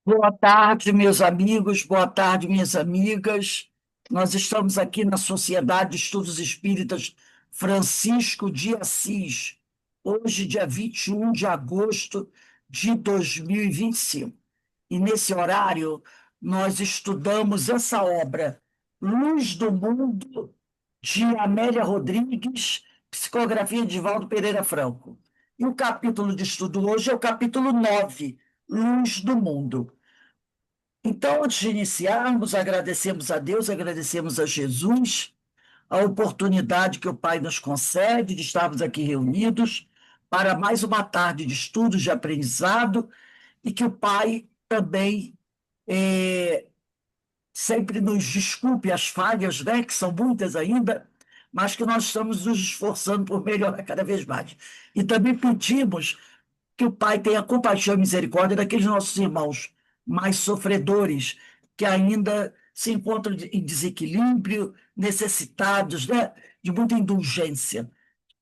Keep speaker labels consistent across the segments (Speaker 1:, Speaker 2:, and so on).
Speaker 1: Boa tarde, meus amigos, boa tarde, minhas amigas. Nós estamos aqui na Sociedade de Estudos Espíritas Francisco de Assis, hoje, dia 21 de agosto de 2025. E nesse horário, nós estudamos essa obra, Luz do Mundo, de Amélia Rodrigues, psicografia de Valdo Pereira Franco. E o capítulo de estudo hoje é o capítulo 9, Luz do Mundo. Então, antes de iniciarmos, agradecemos a Deus, agradecemos a Jesus, a oportunidade que o Pai nos concede de estarmos aqui reunidos para mais uma tarde de estudos, de aprendizado, e que o Pai também sempre nos desculpe as falhas, né, que são muitas ainda, mas que nós estamos nos esforçando por melhorar cada vez mais. E também pedimos que o Pai tenha compaixão e misericórdia daqueles nossos irmãos mais sofredores, que ainda se encontram em desequilíbrio, necessitados, né, de muita indulgência.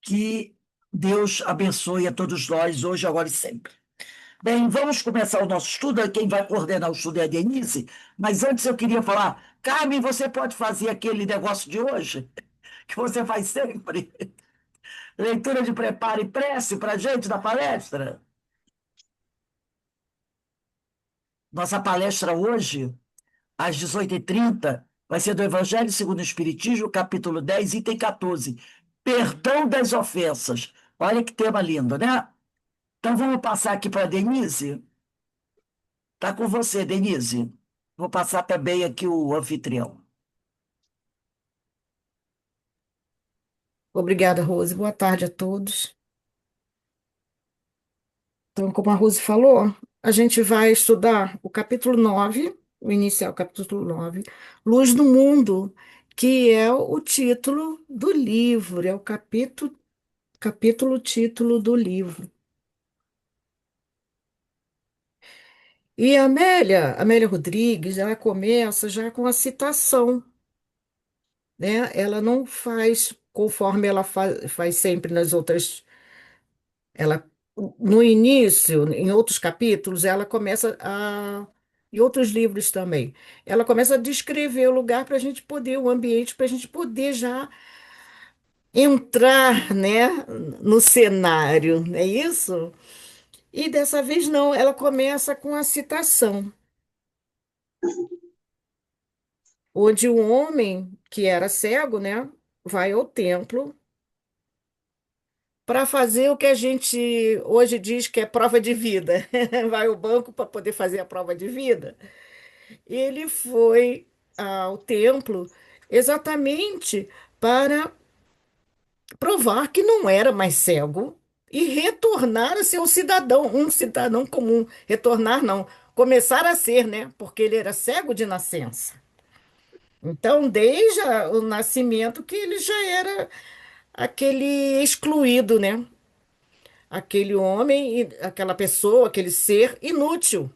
Speaker 1: Que Deus abençoe a todos nós, hoje, agora e sempre. Bem, vamos começar o nosso estudo. Quem vai coordenar o estudo é a Denise, mas antes eu queria falar, Carmen, você pode fazer aquele negócio de hoje, que você faz sempre? Leitura de preparo e prece para a gente da palestra? Nossa palestra hoje, às 18h30, vai ser do Evangelho segundo o Espiritismo, capítulo 10, item 14. Perdão das ofensas. Olha que tema lindo, né? Então vamos passar aqui para a Denise. Está com você, Denise. Vou passar também aqui o anfitrião.
Speaker 2: Obrigada, Rose. Boa tarde a todos. Então, como a Rose falou, a gente vai estudar o capítulo 9, o inicial capítulo 9, Luz do Mundo, que é o título do livro, é o título do livro. E a Amélia Rodrigues, ela começa já com a citação, né? Ela não faz conforme ela faz sempre nas outras. Ela, no início, em outros capítulos, ela começa a, em outros livros também, ela começa a descrever o lugar para a gente poder, o ambiente, para a gente poder já entrar, né, no cenário, não é isso? E dessa vez não, ela começa com a citação, onde o homem que era cego, né, vai ao templo para fazer o que a gente hoje diz que é prova de vida. Vai ao banco para poder fazer a prova de vida. Ele foi ao templo exatamente para provar que não era mais cego e retornar a ser um cidadão comum. Retornar não, começar a ser, né? Porque ele era cego de nascença. Então, desde o nascimento que ele já era aquele excluído, né? Aquele homem, aquela pessoa, aquele ser inútil,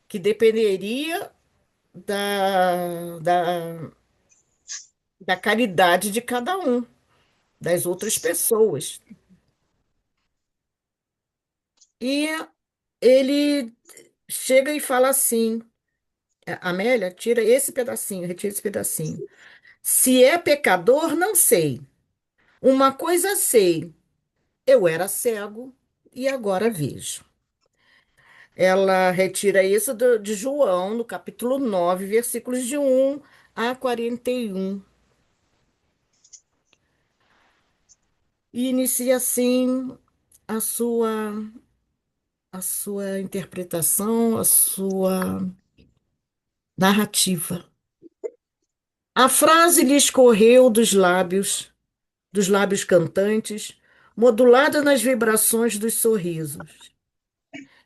Speaker 2: que dependeria da caridade de cada um, das outras pessoas. E ele chega e fala assim: Amélia, tira esse pedacinho, retira esse pedacinho. Se é pecador, não sei. Uma coisa sei, eu era cego e agora vejo. Ela retira isso de João, no capítulo 9, versículos de 1 a 41. E inicia assim a sua, a sua interpretação, a sua narrativa. A frase lhe escorreu dos lábios cantantes, modulada nas vibrações dos sorrisos.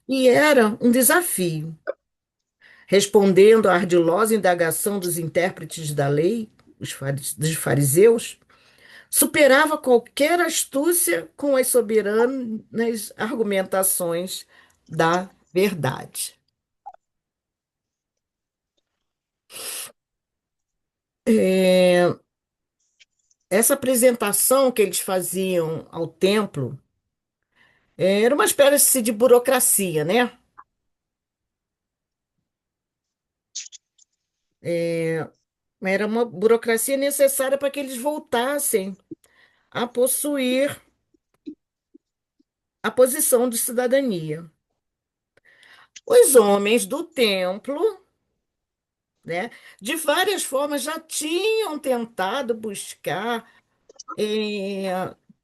Speaker 2: E era um desafio. Respondendo à ardilosa indagação dos intérpretes da lei, dos fariseus, superava qualquer astúcia com as soberanas argumentações da verdade. É, essa apresentação que eles faziam ao templo era uma espécie de burocracia, né? Era uma burocracia necessária para que eles voltassem a possuir a posição de cidadania. Os homens do templo, né, de várias formas já tinham tentado buscar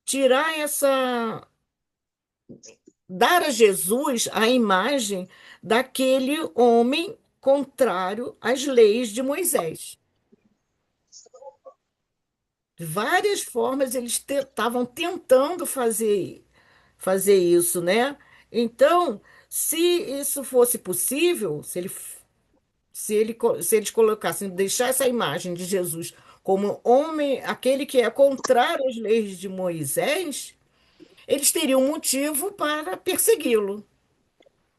Speaker 2: tirar dar a Jesus a imagem daquele homem contrário às leis de Moisés. De várias formas eles estavam tentando fazer isso, né? Então, se isso fosse possível, se eles colocassem, deixar essa imagem de Jesus como homem, aquele que é contrário às leis de Moisés, eles teriam motivo para persegui-lo,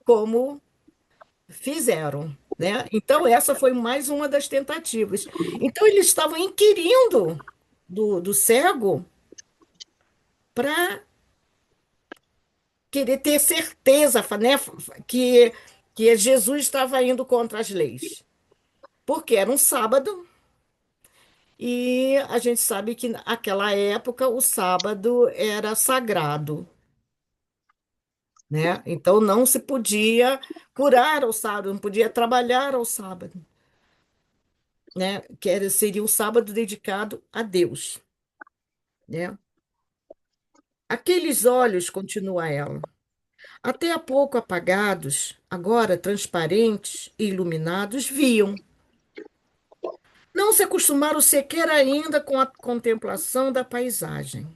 Speaker 2: como fizeram, né? Então, essa foi mais uma das tentativas. Então, eles estavam inquirindo do cego para querer ter certeza, né, que Jesus estava indo contra as leis. Porque era um sábado e a gente sabe que naquela época o sábado era sagrado, né? Então não se podia curar ao sábado, não podia trabalhar ao sábado, né? Seria o sábado dedicado a Deus, né? Aqueles olhos, continua ela, até há pouco apagados, agora transparentes e iluminados, viam. Não se acostumaram sequer ainda com a contemplação da paisagem.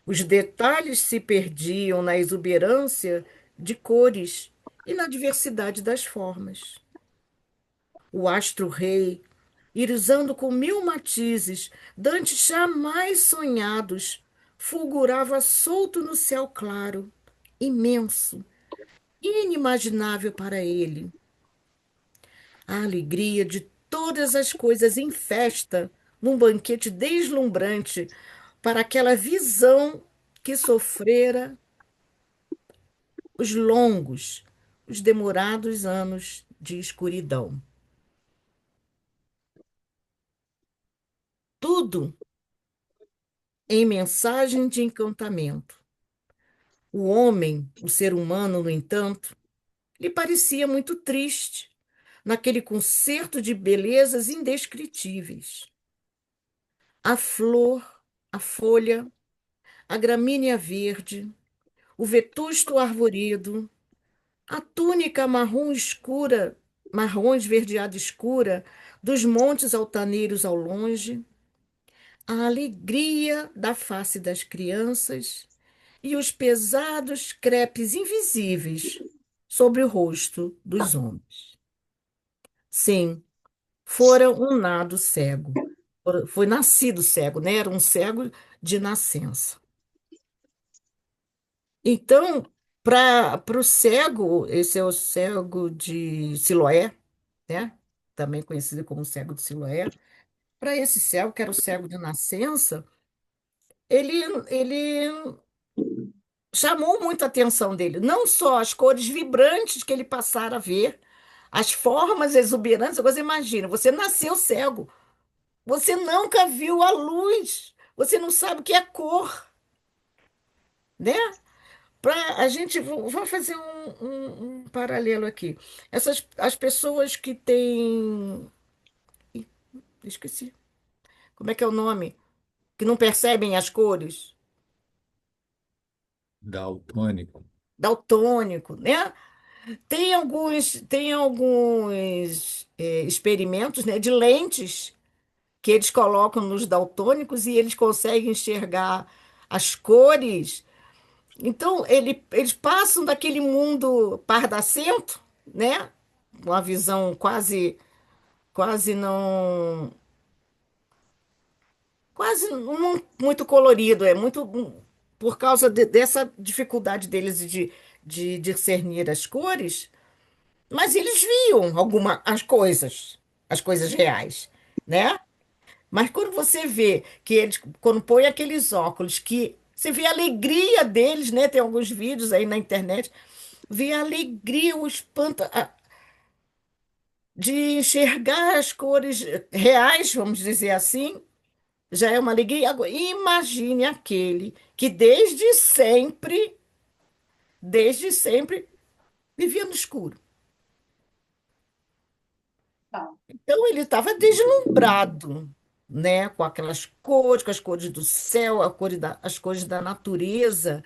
Speaker 2: Os detalhes se perdiam na exuberância de cores e na diversidade das formas. O astro-rei, irisando com mil matizes, dantes jamais sonhados, fulgurava solto no céu claro, imenso, inimaginável para ele. A alegria de todas as coisas em festa, num banquete deslumbrante, para aquela visão que sofrera os longos, os demorados anos de escuridão. Tudo em mensagem de encantamento. O homem, o ser humano, no entanto, lhe parecia muito triste naquele concerto de belezas indescritíveis. A flor, a folha, a gramínea verde, o vetusto arvoredo, a túnica marrom escura, marrom esverdeada escura dos montes altaneiros ao longe, a alegria da face das crianças e os pesados crepes invisíveis sobre o rosto dos homens. Sim, fora um nado cego. Foi nascido cego, né? Era um cego de nascença. Então, para o cego, esse é o cego de Siloé, né? Também conhecido como cego de Siloé. Para esse cego, que era o cego de nascença, ele chamou muito a atenção dele. Não só as cores vibrantes que ele passara a ver, as formas exuberantes. Agora, você imagina, você nasceu cego, você nunca viu a luz, você não sabe o que é cor, né? A gente, vamos fazer um paralelo aqui. As pessoas que têm, ih, esqueci, como é que é o nome? Que não percebem as cores,
Speaker 3: Daltônico.
Speaker 2: daltônico, né? Tem alguns experimentos, né, de lentes que eles colocam nos daltônicos e eles conseguem enxergar as cores. Então, eles passam daquele mundo pardacento, né? Uma visão quase não, quase não muito colorido, é muito por causa dessa dificuldade deles de discernir as cores, mas eles viam as coisas reais, né? Mas quando você vê que eles, quando põe aqueles óculos, que você vê a alegria deles, né? Tem alguns vídeos aí na internet, vê a alegria, o espanto de enxergar as cores reais, vamos dizer assim, já é uma alegria. Agora, imagine aquele que desde sempre, vivia no escuro. Então ele estava deslumbrado, né, com aquelas cores, com as cores do céu, as cores da natureza,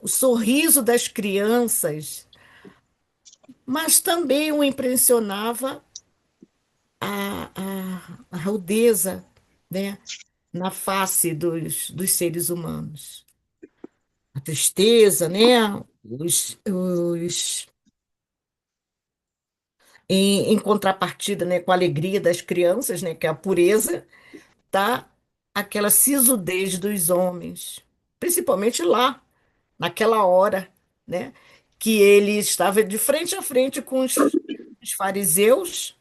Speaker 2: o sorriso das crianças, mas também o impressionava a rudeza, né, na face dos seres humanos. A tristeza, né? Em contrapartida, né, com a alegria das crianças, né, que é a pureza, tá aquela sisudez dos homens, principalmente lá, naquela hora, né, que ele estava de frente a frente com os fariseus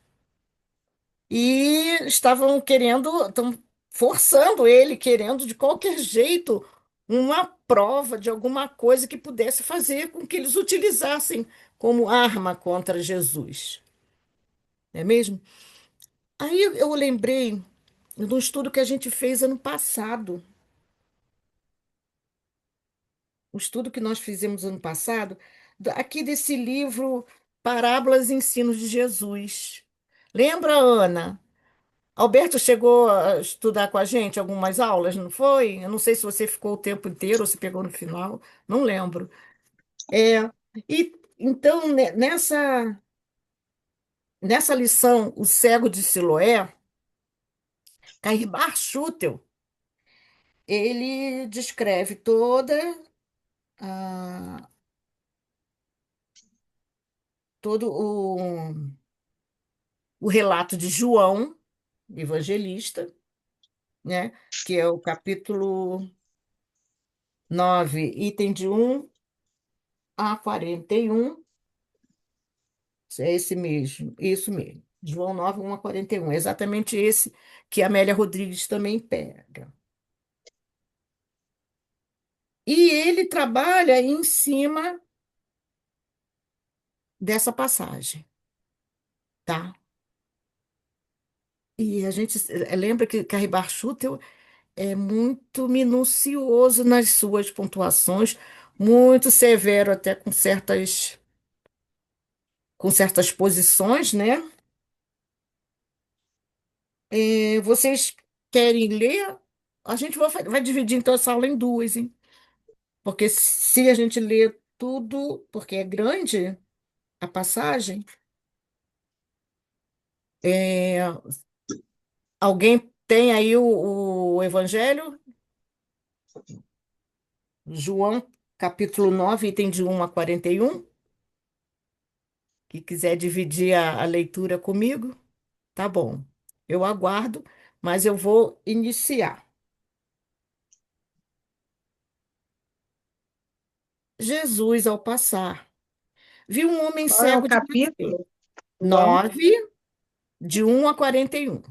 Speaker 2: e estão forçando ele, querendo de qualquer jeito uma prova de alguma coisa que pudesse fazer com que eles utilizassem como arma contra Jesus, não é mesmo? Aí eu lembrei de um estudo que a gente fez ano passado, um estudo que nós fizemos ano passado, aqui desse livro Parábolas e Ensinos de Jesus. Lembra, Ana? Alberto chegou a estudar com a gente algumas aulas, não foi? Eu não sei se você ficou o tempo inteiro ou se pegou no final, não lembro. É, e então, nessa lição, O Cego de Siloé, Caíbar Schutel, ele descreve a- todo o relato de João, evangelista, né, que é o capítulo 9, item de 1 a 41. É esse mesmo, isso mesmo. João 9, 1 a 41. É exatamente esse que a Amélia Rodrigues também pega. E ele trabalha em cima dessa passagem, tá? E a gente lembra que Carribar Schutel é muito minucioso nas suas pontuações, muito severo até com certas posições, né? Vocês querem ler? A gente vai dividir então essa aula em duas, hein? Porque se a gente lê tudo, porque é grande a passagem, é, alguém tem aí o Evangelho? João, capítulo 9, item de 1 a 41, que quiser dividir a leitura comigo, tá bom. Eu aguardo, mas eu vou iniciar. Jesus, ao passar, viu um homem
Speaker 3: Qual é o
Speaker 2: cego de nascença.
Speaker 3: capítulo, João?
Speaker 2: 9, de 1 a 41.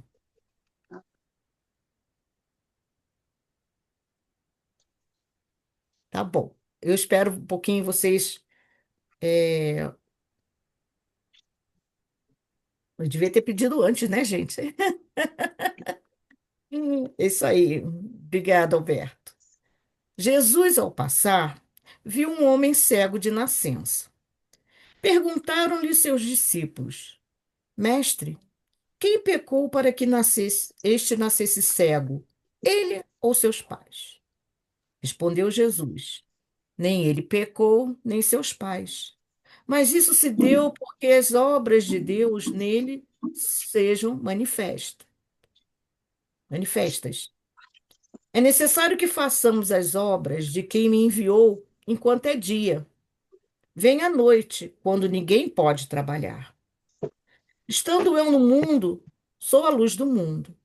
Speaker 2: Tá bom. Eu espero um pouquinho vocês. é, Eu devia ter pedido antes, né, gente? Isso aí. Obrigada, Alberto. Jesus, ao passar, viu um homem cego de nascença. Perguntaram-lhe seus discípulos: Mestre, quem pecou para que este nascesse cego? Ele ou seus pais? Respondeu Jesus: Nem ele pecou, nem seus pais. Mas isso se deu porque as obras de Deus nele sejam manifestas. É necessário que façamos as obras de quem me enviou enquanto é dia. Vem a noite, quando ninguém pode trabalhar. Estando eu no mundo, sou a luz do mundo.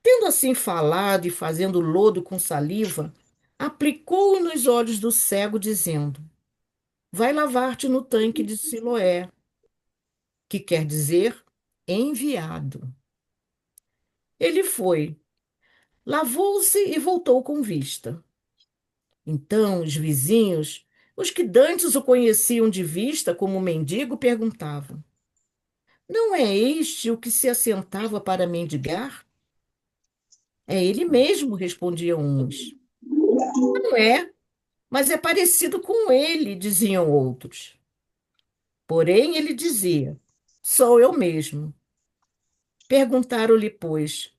Speaker 2: Tendo assim falado e fazendo lodo com saliva, aplicou-o nos olhos do cego, dizendo: Vai lavar-te no tanque de Siloé, que quer dizer enviado. Ele foi, lavou-se e voltou com vista. Então os vizinhos, os que dantes o conheciam de vista como mendigo, perguntavam: Não é este o que se assentava para mendigar? É ele mesmo, respondiam uns. Não é, mas é parecido com ele, diziam outros. Porém, ele dizia: Sou eu mesmo. Perguntaram-lhe, pois,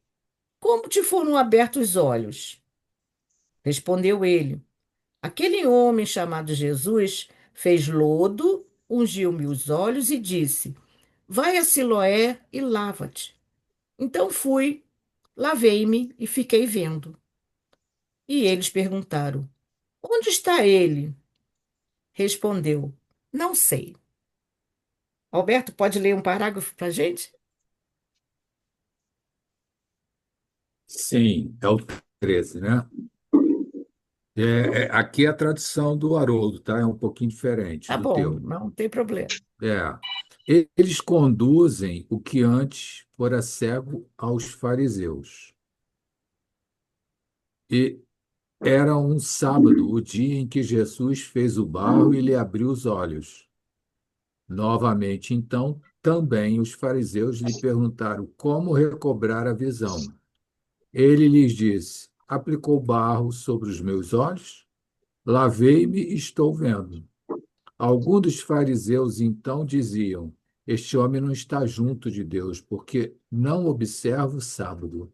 Speaker 2: como te foram abertos os olhos? Respondeu ele: Aquele homem chamado Jesus fez lodo, ungiu-me os olhos e disse: Vai a Siloé e lava-te. Então fui, lavei-me e fiquei vendo. E eles perguntaram: Onde está ele? Respondeu: Não sei. Alberto, pode ler um parágrafo para a gente?
Speaker 3: Sim, é o 13, né? Aqui é a tradução do Haroldo, tá? É um pouquinho diferente
Speaker 2: Tá
Speaker 3: do
Speaker 2: bom,
Speaker 3: teu.
Speaker 2: não tem problema.
Speaker 3: É. Eles conduzem o que antes fora cego aos fariseus. E era um sábado, o dia em que Jesus fez o barro e lhe abriu os olhos. Novamente, então, também os fariseus lhe perguntaram como recobrar a visão. Ele lhes disse: Aplicou barro sobre os meus olhos? Lavei-me e estou vendo. Alguns dos fariseus então diziam: Este homem não está junto de Deus, porque não observa o sábado.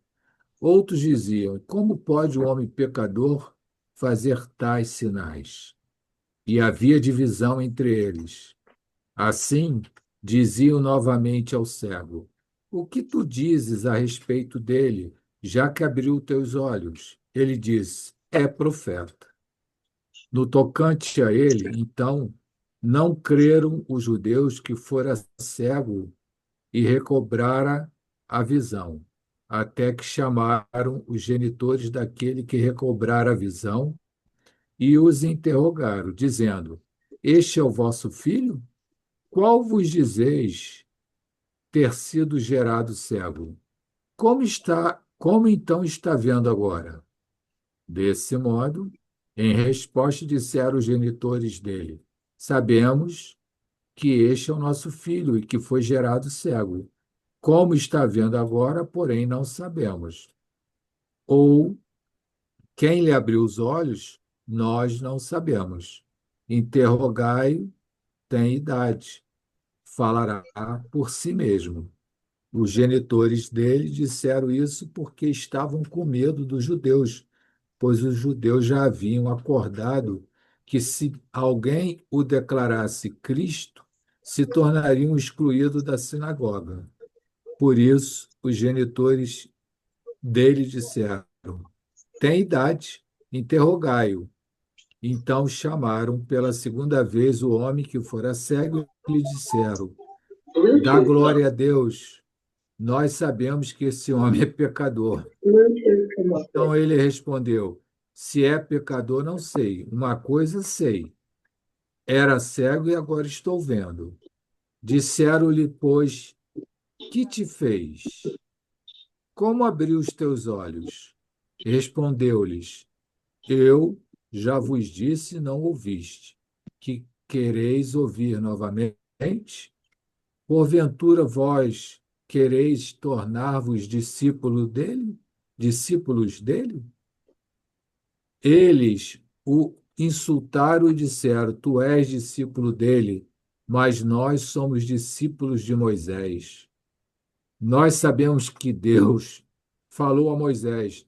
Speaker 3: Outros diziam: Como pode o homem pecador fazer tais sinais? E havia divisão entre eles. Assim, diziam novamente ao cego: O que tu dizes a respeito dele, já que abriu teus olhos? Ele disse: É profeta. No tocante a ele, então, não creram os judeus que fora cego e recobrara a visão, até que chamaram os genitores daquele que recobrara a visão e os interrogaram, dizendo: Este é o vosso filho? Qual vos dizeis ter sido gerado cego? Como então está vendo agora? Desse modo, em resposta, disseram os genitores dele: Sabemos que este é o nosso filho e que foi gerado cego. Como está vendo agora, porém, não sabemos. Ou quem lhe abriu os olhos, nós não sabemos. Interrogai-o, tem idade, falará por si mesmo. Os genitores dele disseram isso porque estavam com medo dos judeus, pois os judeus já haviam acordado que se alguém o declarasse Cristo, se tornariam excluídos da sinagoga. Por isso, os genitores dele disseram: Tem idade, interrogai-o. Então chamaram pela segunda vez o homem que fora cego e lhe disseram: Dá glória a Deus. Nós sabemos que esse homem é pecador. Então ele respondeu: Se é pecador, não sei. Uma coisa sei: era cego e agora estou vendo. Disseram-lhe, pois, que te fez? Como abriu os teus olhos? Respondeu-lhes: Eu já vos disse e não ouviste. Que quereis ouvir novamente? Porventura vós quereis tornar-vos discípulos dele? Eles o insultaram e disseram: Tu és discípulo dele, mas nós somos discípulos de Moisés. Nós sabemos que Deus falou a Moisés,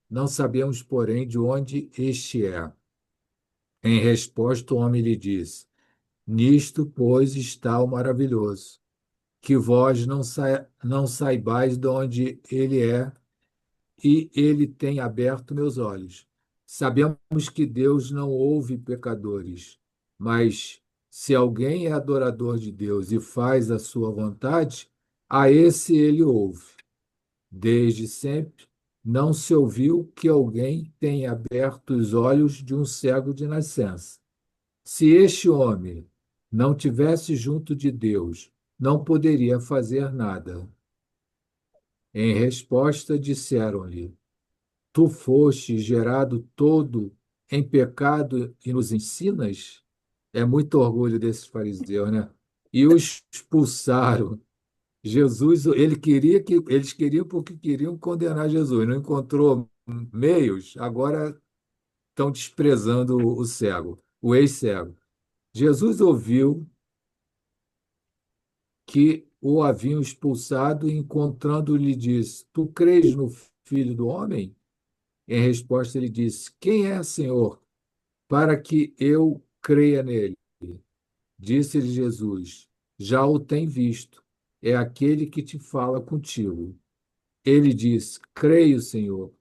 Speaker 3: não sabemos, porém, de onde este é. Em resposta, o homem lhe disse: Nisto, pois, está o maravilhoso, que vós não saibais de onde ele é, e ele tem aberto meus olhos. Sabemos que Deus não ouve pecadores, mas se alguém é adorador de Deus e faz a sua vontade, a esse ele ouve. Desde sempre não se ouviu que alguém tenha aberto os olhos de um cego de nascença. Se este homem não tivesse junto de Deus, não poderia fazer nada. Em resposta, disseram-lhe: Tu foste gerado todo em pecado e nos ensinas? É muito orgulho desses fariseus, né? E o expulsaram. Jesus, eles queriam porque queriam condenar Jesus, não encontrou meios, agora estão desprezando o cego, o ex-cego. Jesus ouviu que o haviam expulsado e, encontrando-lhe, disse: Tu crês no Filho do Homem? Em resposta, ele disse: Quem é, Senhor, para que eu creia nele? Disse-lhe Jesus: Já o tem visto, é aquele que te fala contigo. Ele disse: Creio, Senhor,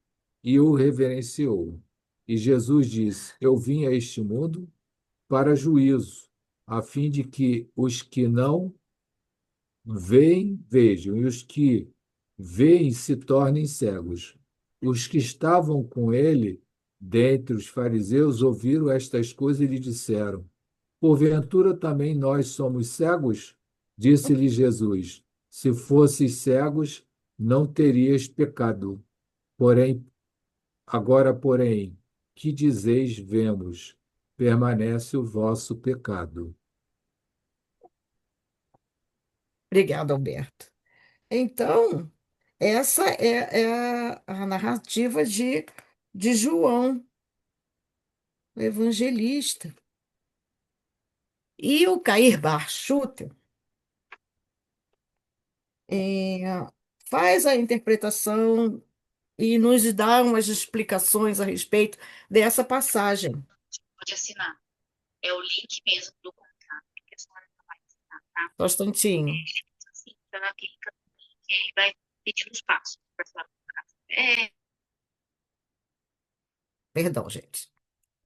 Speaker 3: e o reverenciou. E Jesus disse: Eu vim a este mundo para juízo, a fim de que os que não veem, vejam, e os que veem se tornem cegos. Os que estavam com ele, dentre os fariseus, ouviram estas coisas e lhe disseram: Porventura também nós somos cegos? Disse-lhe Jesus: Se fosseis cegos, não terias pecado. Porém, agora, porém, que dizeis, vemos, permanece o vosso pecado.
Speaker 2: Obrigada, Alberto. Então, essa é a narrativa de João, o evangelista. E o Cair Barchuta é, faz a interpretação e nos dá umas explicações a respeito dessa passagem.
Speaker 4: Pode assinar. É o link mesmo do contrato que a senhora vai assinar, tá?
Speaker 2: Só um instantinho.
Speaker 4: Assim, então, clica no link e vai pedir os passos para a senhora colocar.
Speaker 2: Perdão, gente.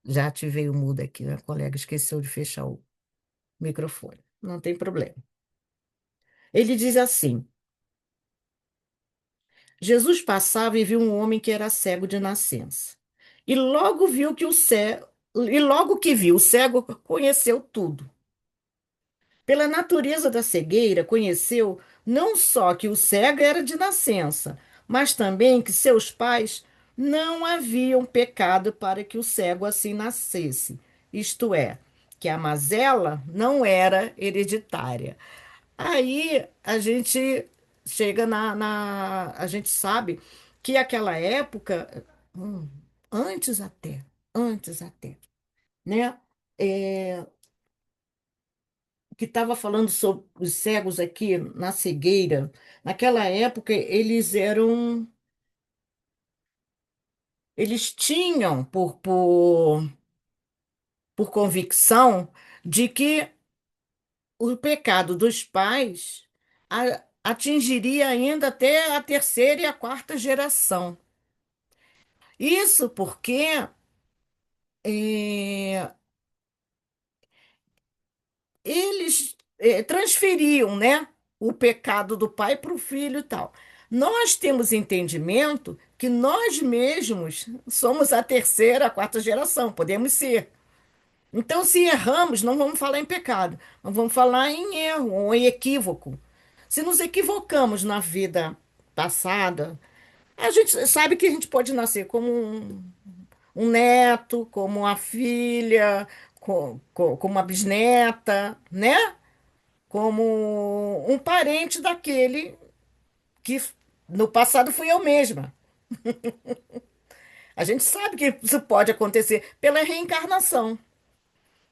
Speaker 2: Já ativei o mudo aqui, a colega esqueceu de fechar o microfone. Não tem problema. Ele diz assim: Jesus passava e viu um homem que era cego de nascença. E logo viu que o cego, e logo que viu, o cego conheceu tudo. Pela natureza da cegueira, conheceu não só que o cego era de nascença, mas também que seus pais não haviam pecado para que o cego assim nascesse. Isto é, que a mazela não era hereditária. Aí a gente chega a gente sabe que aquela época, hum, antes até, antes até, né? É, que estava falando sobre os cegos aqui na cegueira, naquela época eles tinham por convicção de que o pecado dos pais atingiria ainda até a terceira e a quarta geração. Isso porque eh, eles transferiam, né, o pecado do pai para o filho e tal. Nós temos entendimento que nós mesmos somos a terceira, a quarta geração, podemos ser. Então, se erramos, não vamos falar em pecado, não vamos falar em erro ou em equívoco. Se nos equivocamos na vida passada, a gente sabe que a gente pode nascer como um neto, como uma filha, como uma bisneta, né? Como um parente daquele que no passado fui eu mesma. A gente sabe que isso pode acontecer pela reencarnação,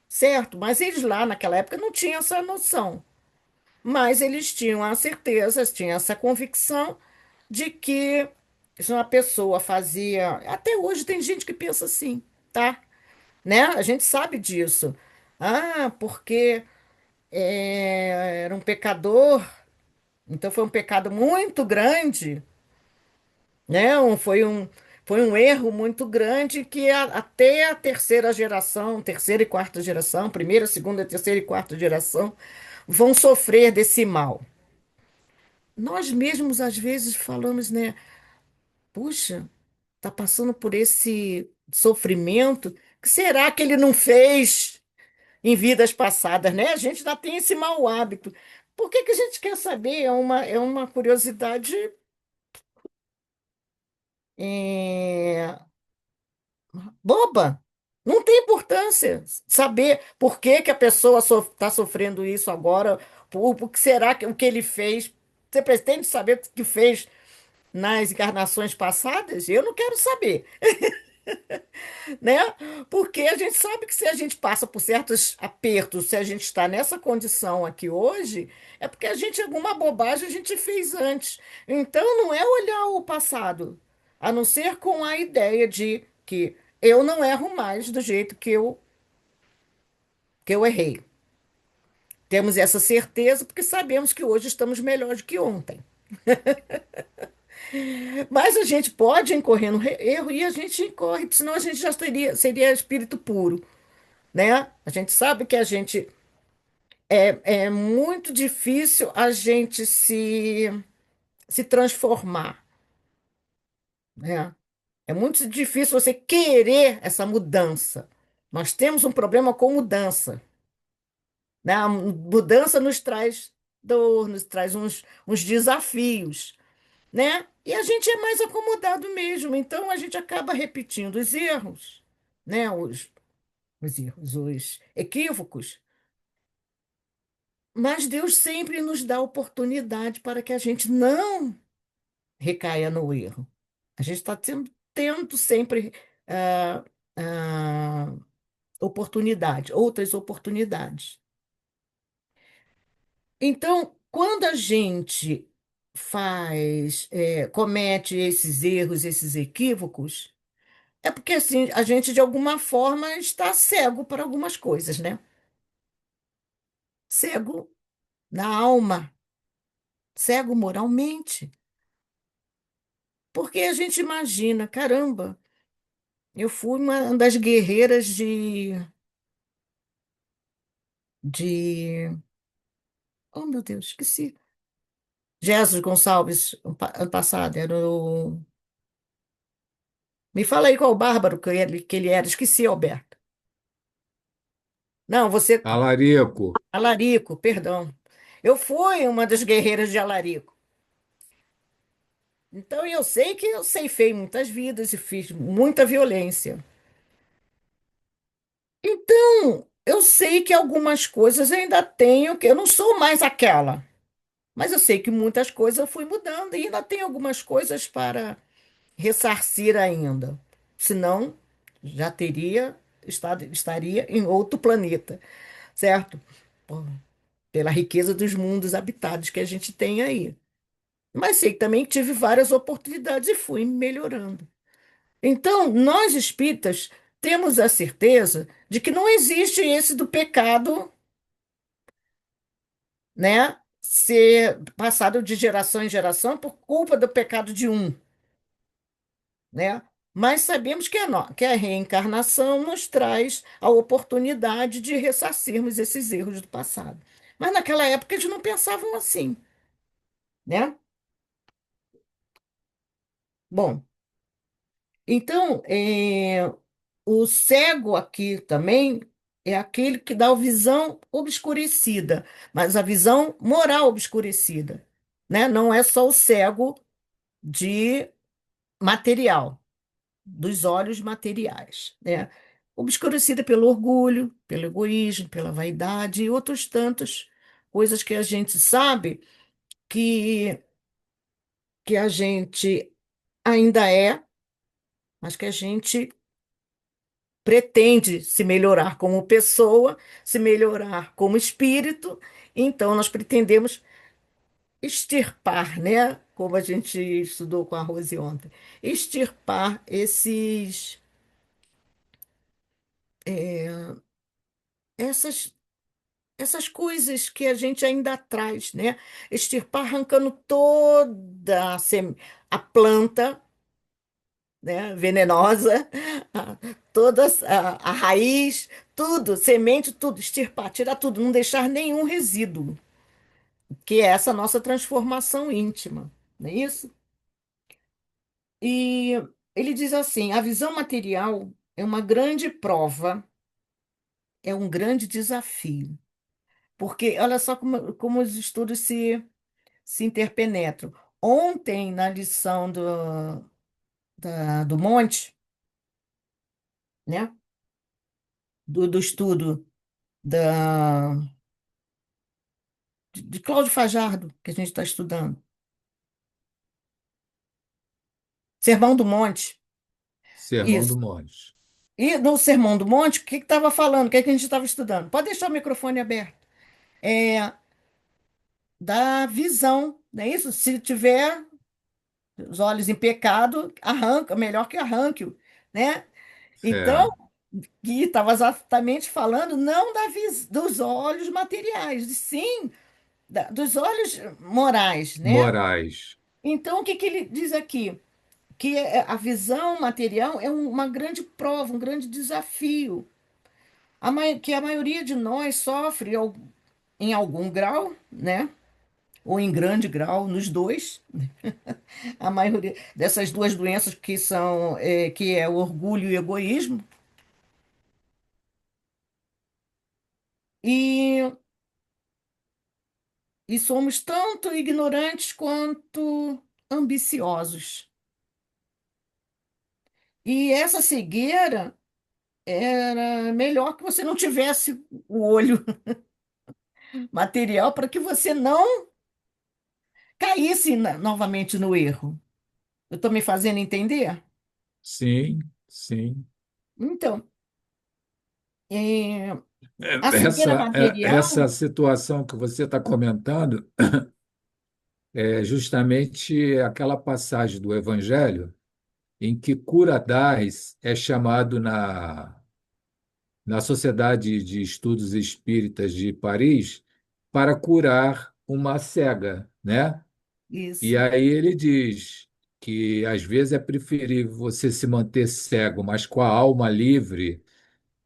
Speaker 2: certo? Mas eles lá naquela época não tinham essa noção. Mas eles tinham a certeza, tinham essa convicção de que se uma pessoa fazia. Até hoje tem gente que pensa assim, tá? Né? A gente sabe disso. Ah, porque era um pecador, então foi um pecado muito grande, né? Foi um erro muito grande que até a terceira geração, terceira e quarta geração, primeira, segunda, terceira e quarta geração, vão sofrer desse mal. Nós mesmos às vezes falamos, né? Puxa, tá passando por esse sofrimento, que será que ele não fez em vidas passadas, né? A gente ainda tem esse mau hábito. Por que que a gente quer saber? É uma curiosidade é, boba. Não tem importância saber por que que a pessoa está sofrendo isso agora, o que será que o que ele fez. Você pretende saber o que fez nas encarnações passadas? Eu não quero saber, né? Porque a gente sabe que se a gente passa por certos apertos, se a gente está nessa condição aqui hoje, é porque alguma bobagem a gente fez antes. Então não é olhar o passado, a não ser com a ideia de que eu não erro mais do jeito que eu errei. Temos essa certeza porque sabemos que hoje estamos melhor do que ontem. Mas a gente pode incorrer no erro e a gente incorre, senão a gente já seria espírito puro, né? A gente sabe que é muito difícil a gente se transformar, né? É muito difícil você querer essa mudança. Nós temos um problema com mudança, né? A mudança nos traz dor, nos traz uns desafios, né? E a gente é mais acomodado mesmo, então a gente acaba repetindo os erros, né? Os erros, os equívocos. Mas Deus sempre nos dá oportunidade para que a gente não recaia no erro. A gente está tendo sempre ah, ah, outras oportunidades. Então, quando a gente comete esses erros, esses equívocos, é porque assim, a gente de alguma forma está cego para algumas coisas, né? Cego na alma, cego moralmente. Porque a gente imagina, caramba, eu fui uma das guerreiras de... Oh, meu Deus, esqueci. Jesus Gonçalves, ano passado, era o... Me fala aí qual o bárbaro que ele era, esqueci, Alberto. Não, você...
Speaker 3: Alarico.
Speaker 2: Alarico, perdão. Eu fui uma das guerreiras de Alarico. Então eu sei que eu ceifei muitas vidas e fiz muita violência. Então, eu sei que algumas coisas eu ainda tenho, que eu não sou mais aquela. Mas eu sei que muitas coisas eu fui mudando e ainda tem algumas coisas para ressarcir ainda. Senão, já estaria em outro planeta, certo? Pô, pela riqueza dos mundos habitados que a gente tem aí. Mas sei que também tive várias oportunidades e fui melhorando. Então, nós espíritas temos a certeza de que não existe esse do pecado, né, ser passado de geração em geração por culpa do pecado de um, né? Mas sabemos que a reencarnação nos traz a oportunidade de ressarcirmos esses erros do passado. Mas naquela época eles não pensavam assim, né? Bom, então, o cego aqui também é aquele que dá a visão obscurecida, mas a visão moral obscurecida, né? Não é só o cego de material, dos olhos materiais, né? Obscurecida pelo orgulho, pelo egoísmo, pela vaidade e outros tantos coisas que a gente sabe que, que a gente ainda é, mas que a gente pretende se melhorar como pessoa, se melhorar como espírito, então nós pretendemos extirpar, né? Como a gente estudou com a Rose ontem, extirpar essas, essas coisas que a gente ainda traz, né? Extirpar arrancando toda a planta, né, venenosa, toda a raiz, tudo, semente, tudo, extirpar, tirar tudo, não deixar nenhum resíduo, que é essa nossa transformação íntima, não é isso? E ele diz assim: a visão material é uma grande prova, é um grande desafio, porque olha só como os estudos se interpenetram. Ontem, na lição do Monte, né, do estudo da de Cláudio Fajardo, que a gente está estudando. Sermão do Monte.
Speaker 3: Sermão do
Speaker 2: Isso.
Speaker 3: Monte.
Speaker 2: E no Sermão do Monte, o que estava falando? O que, é que a gente estava estudando? Pode deixar o microfone aberto. É da visão, não é isso? Se tiver os olhos em pecado, arranca, melhor que arranque-o, né? Então,
Speaker 3: É,
Speaker 2: e estava exatamente falando não dos olhos materiais, e sim dos olhos morais, né?
Speaker 3: Moraes.
Speaker 2: Então, o que que ele diz aqui? Que a visão material é uma grande prova, um grande desafio, que a maioria de nós sofre em algum grau, né? Ou em grande grau, nos dois. A maioria dessas duas doenças que é o orgulho e o egoísmo. E, e somos tanto ignorantes quanto ambiciosos. E essa cegueira era melhor que você não tivesse o olho material para que você não caísse novamente no erro. Eu estou me fazendo entender?
Speaker 3: Sim, sim.
Speaker 2: Então, é, a cegueira
Speaker 3: Essa
Speaker 2: material,
Speaker 3: situação que você está comentando é justamente aquela passagem do Evangelho em que Curadás é chamado na Sociedade de Estudos Espíritas de Paris para curar uma cega, né? E
Speaker 2: isso,
Speaker 3: aí ele diz que às vezes é preferível você se manter cego, mas com a alma livre,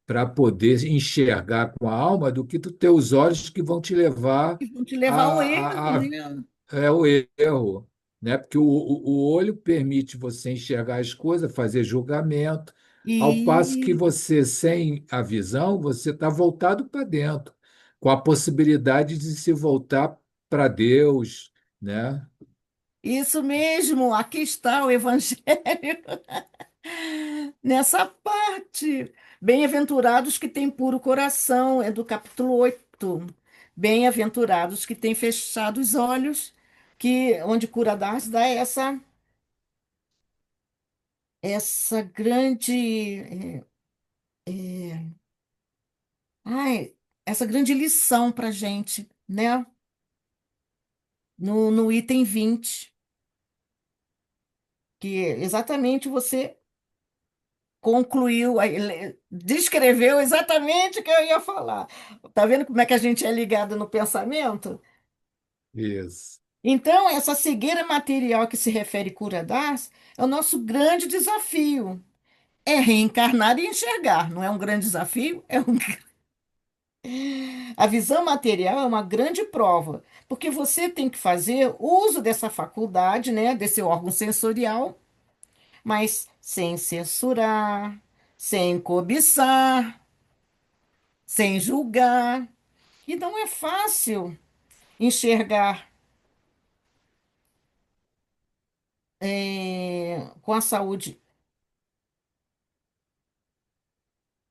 Speaker 3: para poder enxergar com a alma do que tu ter os olhos que vão te levar
Speaker 2: que vão te levar ao erro,
Speaker 3: a,
Speaker 2: né?
Speaker 3: é o erro, né? Porque o olho permite você enxergar as coisas, fazer julgamento, ao passo que
Speaker 2: E
Speaker 3: você, sem a visão, você está voltado para dentro, com a possibilidade de se voltar para Deus, né?
Speaker 2: isso mesmo, aqui está o Evangelho, nessa parte. Bem-aventurados que têm puro coração, é do capítulo 8. Bem-aventurados que têm fechado os olhos, que onde cura das dá essa grande, ai, essa grande lição para gente, né? No item 20, que exatamente você concluiu, aí, descreveu exatamente o que eu ia falar. Tá vendo como é que a gente é ligado no pensamento?
Speaker 3: Isso.
Speaker 2: Então, essa cegueira material que se refere cura das é o nosso grande desafio. É reencarnar e enxergar, não é um grande desafio? A visão material é uma grande prova, porque você tem que fazer uso dessa faculdade, né, desse órgão sensorial, mas sem censurar, sem cobiçar, sem julgar. E não é fácil enxergar com a saúde,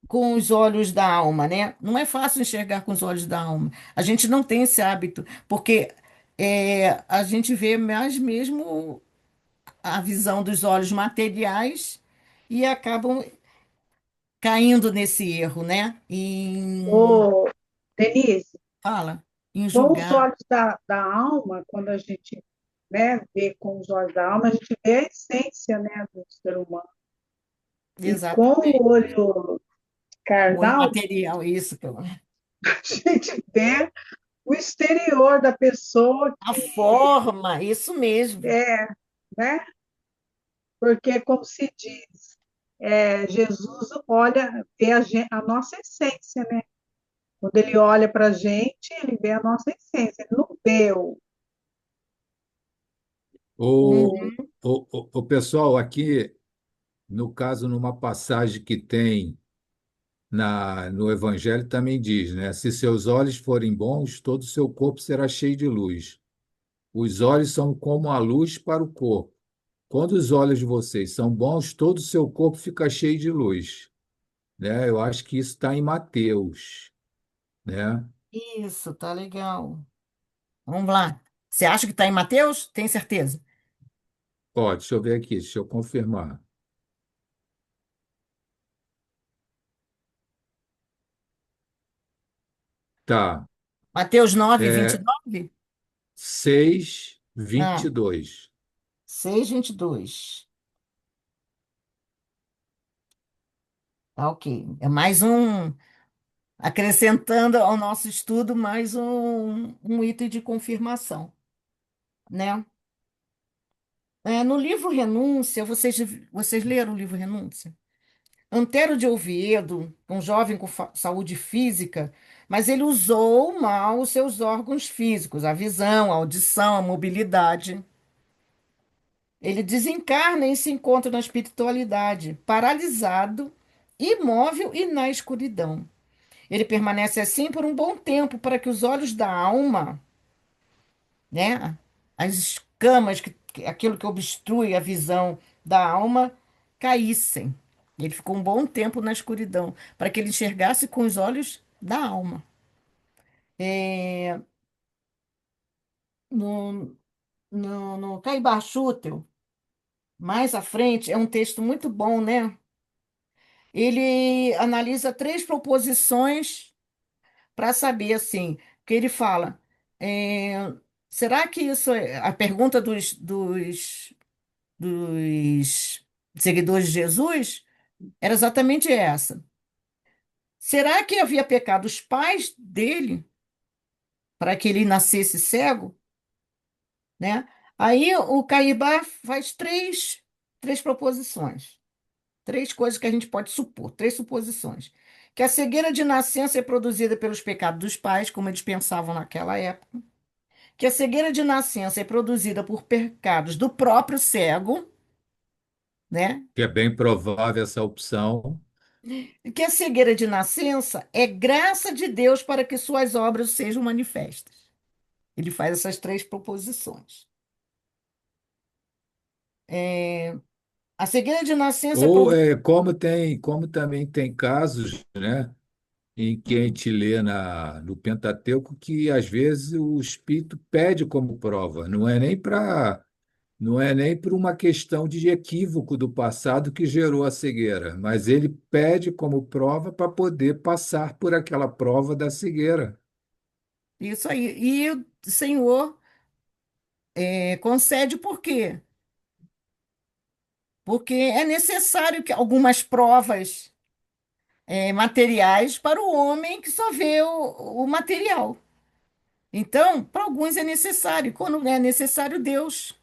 Speaker 2: com os olhos da alma, né? Não é fácil enxergar com os olhos da alma. A gente não tem esse hábito, porque a gente vê mais mesmo a visão dos olhos materiais e acabam caindo nesse erro, né?
Speaker 5: Ô, Denise,
Speaker 2: Fala, em
Speaker 5: com os
Speaker 2: julgar.
Speaker 5: olhos da alma, quando a gente, né, vê com os olhos da alma, a gente vê a essência, né, do ser humano. E com o
Speaker 2: Exatamente.
Speaker 5: olho
Speaker 2: O olho
Speaker 5: carnal,
Speaker 2: material, isso.
Speaker 5: a gente vê o exterior da pessoa
Speaker 2: A
Speaker 5: que
Speaker 2: forma, isso mesmo.
Speaker 5: é, né? Porque, como se diz, Jesus olha, vê a nossa essência, né? Quando ele olha para a gente, ele vê a nossa essência, ele não vê
Speaker 3: O,
Speaker 5: o
Speaker 3: o pessoal aqui, no caso, numa passagem que tem no Evangelho, também diz, né? Se seus olhos forem bons, todo o seu corpo será cheio de luz. Os olhos são como a luz para o corpo. Quando os olhos de vocês são bons, todo o seu corpo fica cheio de luz, né? Eu acho que isso está em Mateus, né?
Speaker 2: Isso, tá legal. Vamos lá. Você acha que está em Mateus? Tem certeza?
Speaker 3: Ó, deixa eu ver aqui, deixa eu confirmar. Tá,
Speaker 2: Mateus 9,
Speaker 3: é
Speaker 2: 29?
Speaker 3: 6:22.
Speaker 2: Ah, 6, 22. Tá, ok. É mais um, acrescentando ao nosso estudo, mais um item de confirmação, né? No livro Renúncia, vocês leram o livro Renúncia? Antero de Oviedo, um jovem com saúde física, mas ele usou mal os seus órgãos físicos, a visão, a audição, a mobilidade. Ele desencarna e se encontra na espiritualidade, paralisado, imóvel e na escuridão. Ele permanece assim por um bom tempo para que os olhos da alma, né, as escamas, aquilo que obstrui a visão da alma, caíssem. Ele ficou um bom tempo na escuridão para que ele enxergasse com os olhos da alma. É, no, no Caibar Schutel, mais à frente, é um texto muito bom, né? Ele analisa três proposições para saber assim, que ele fala, é, será que isso é a pergunta dos seguidores de Jesus era exatamente essa. Será que havia pecado os pais dele para que ele nascesse cego, né? Aí o Caíba faz três proposições, três coisas que a gente pode supor, três suposições. Que a cegueira de nascença é produzida pelos pecados dos pais, como eles pensavam naquela época. Que a cegueira de nascença é produzida por pecados do próprio cego, né?
Speaker 3: Que é bem provável essa opção.
Speaker 2: E que a cegueira de nascença é graça de Deus para que suas obras sejam manifestas. Ele faz essas três proposições. A cegueira de nascença é
Speaker 3: Ou
Speaker 2: produzida.
Speaker 3: como também tem casos, né, em que a gente lê no Pentateuco que às vezes o Espírito pede como prova, não é nem por uma questão de equívoco do passado que gerou a cegueira, mas ele pede como prova para poder passar por aquela prova da cegueira.
Speaker 2: Isso aí. E o Senhor concede por quê? Porque é necessário que algumas provas materiais para o homem que só vê o material. Então, para alguns é necessário. Quando é necessário, Deus.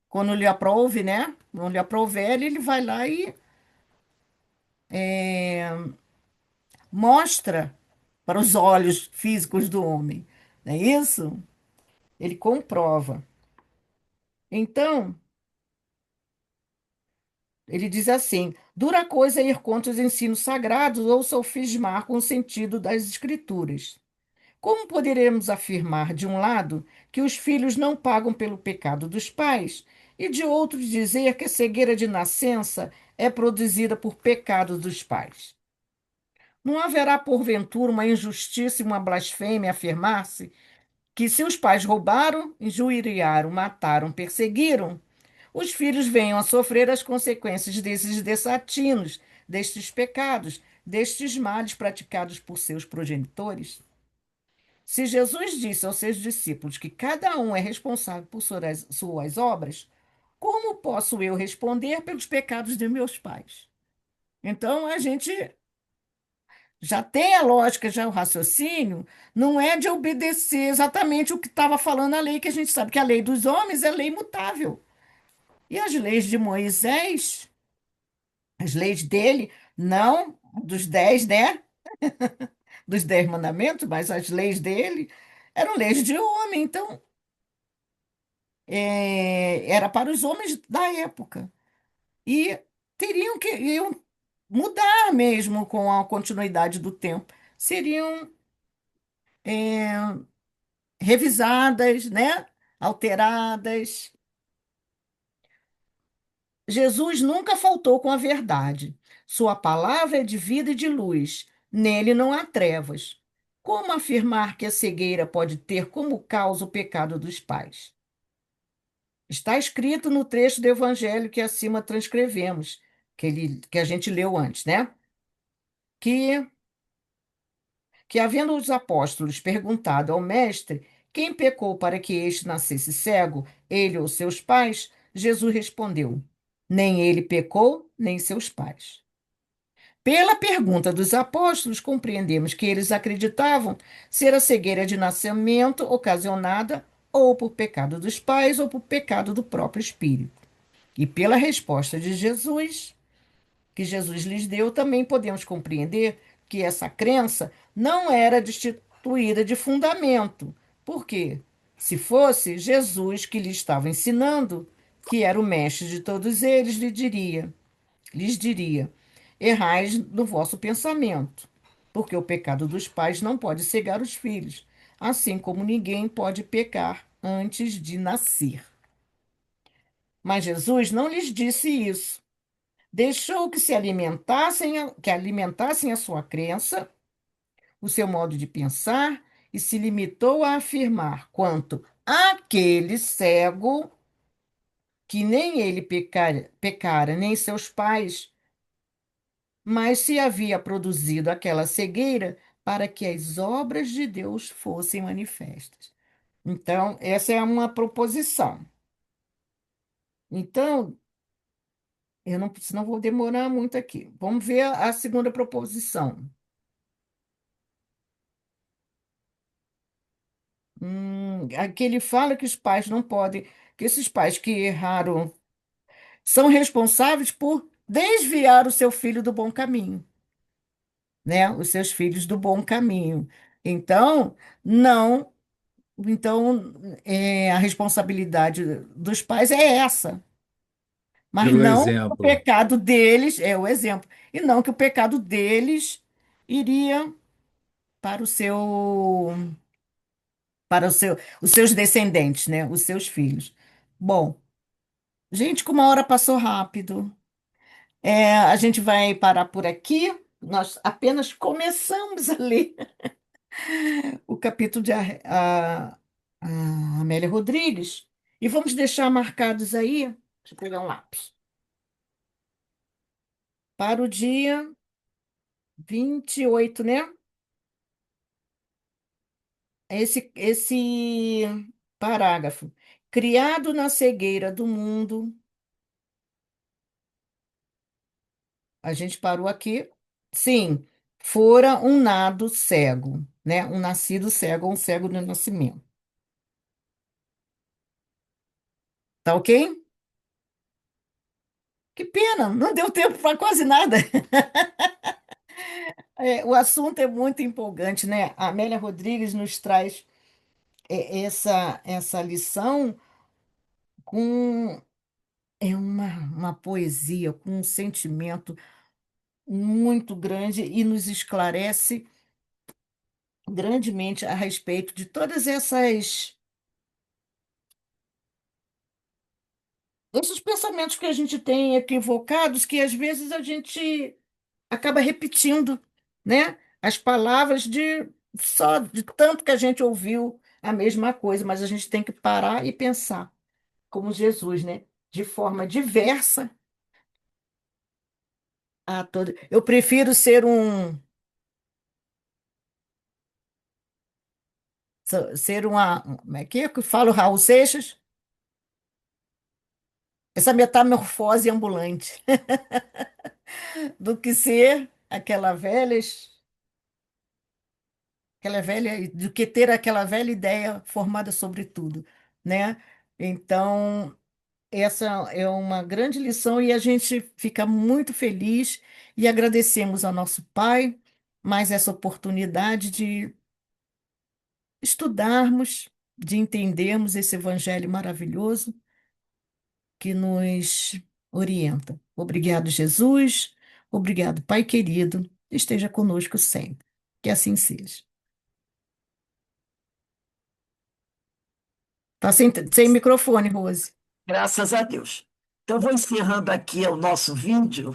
Speaker 2: Quando lhe aprove, né? Quando lhe aprouver, ele vai lá e mostra para os olhos físicos do homem. Não é isso? Ele comprova. Então, ele diz assim: dura coisa é ir contra os ensinos sagrados ou sofismar com o sentido das Escrituras. Como poderemos afirmar, de um lado, que os filhos não pagam pelo pecado dos pais, e de outro dizer que a cegueira de nascença é produzida por pecado dos pais? Não haverá, porventura, uma injustiça e uma blasfêmia afirmar-se que, se os pais roubaram, injuriaram, mataram, perseguiram, os filhos venham a sofrer as consequências desses desatinos, destes pecados, destes males praticados por seus progenitores? Se Jesus disse aos seus discípulos que cada um é responsável por suas obras, como posso eu responder pelos pecados de meus pais? Então, a gente já tem a lógica, já o raciocínio, não é de obedecer exatamente o que estava falando a lei, que a gente sabe que a lei dos homens é lei imutável. E as leis de Moisés, as leis dele, não dos 10, né? Dos 10 mandamentos, mas as leis dele eram leis de homem. Então, era para os homens da época. E iam mudar mesmo com a continuidade do tempo. Seriam é, revisadas, né? Alteradas. Jesus nunca faltou com a verdade. Sua palavra é de vida e de luz. Nele não há trevas. como afirmar que a cegueira pode ter como causa o pecado dos pais? Está escrito no trecho do Evangelho que acima transcrevemos, que a gente leu antes, né? Que, que havendo os apóstolos perguntado ao mestre quem pecou para que este nascesse cego, ele ou seus pais, Jesus respondeu: nem ele pecou, nem seus pais. Pela pergunta dos apóstolos, compreendemos que eles acreditavam ser a cegueira de nascimento ocasionada ou por pecado dos pais ou por pecado do próprio espírito. E pela resposta de Jesus, que Jesus lhes deu, também podemos compreender que essa crença não era destituída de fundamento. Por quê? Se fosse Jesus que lhe estava ensinando, que era o mestre de todos eles, lhes diria: errais no vosso pensamento, porque o pecado dos pais não pode cegar os filhos, assim como ninguém pode pecar antes de nascer. Mas Jesus não lhes disse isso. Deixou que alimentassem a sua crença, o seu modo de pensar, e se limitou a afirmar quanto àquele cego que nem ele pecara, nem seus pais, mas se havia produzido aquela cegueira para que as obras de Deus fossem manifestas. Então, essa é uma proposição. Então, eu não, senão vou demorar muito aqui. Vamos ver a segunda proposição. Aqui ele fala que os pais não podem, que esses pais que erraram são responsáveis por desviar o seu filho do bom caminho, né? Os seus filhos do bom caminho. Então, não, a responsabilidade dos pais é essa, mas
Speaker 3: Pelo
Speaker 2: não o
Speaker 3: exemplo.
Speaker 2: pecado deles, é o exemplo, e não que o pecado deles iria para os seus descendentes, né? Os seus filhos. Bom, gente, como a hora passou rápido, a gente vai parar por aqui. Nós apenas começamos a ler o capítulo de a Amélia Rodrigues e vamos deixar marcados aí, deixa eu pegar um lápis, para o dia 28, né? Esse parágrafo. Criado na cegueira do mundo, a gente parou aqui. Sim, fora um nado cego, né? Um nascido cego ou um cego de nascimento. Tá ok? Que pena, não deu tempo para quase nada. O assunto é muito empolgante, né? A Amélia Rodrigues nos traz essa lição com uma poesia, com um sentimento muito grande e nos esclarece grandemente a respeito de todas esses pensamentos que a gente tem equivocados, que às vezes a gente acaba repetindo, né? As palavras de só de tanto que a gente ouviu a mesma coisa, mas a gente tem que parar e pensar, como Jesus, né? De forma diversa a toda. Eu prefiro ser como é que eu falo, Raul Seixas? Essa metamorfose ambulante, do que ser do que ter aquela velha ideia formada sobre tudo, né? Então, essa é uma grande lição e a gente fica muito feliz e agradecemos ao nosso Pai mais essa oportunidade de estudarmos, de entendermos esse evangelho maravilhoso que nos orienta. Obrigado, Jesus. Obrigado, Pai querido. Esteja conosco sempre. Que assim seja. Está sem microfone, Rose.
Speaker 1: Graças a Deus. Então, vou encerrando aqui o nosso vídeo.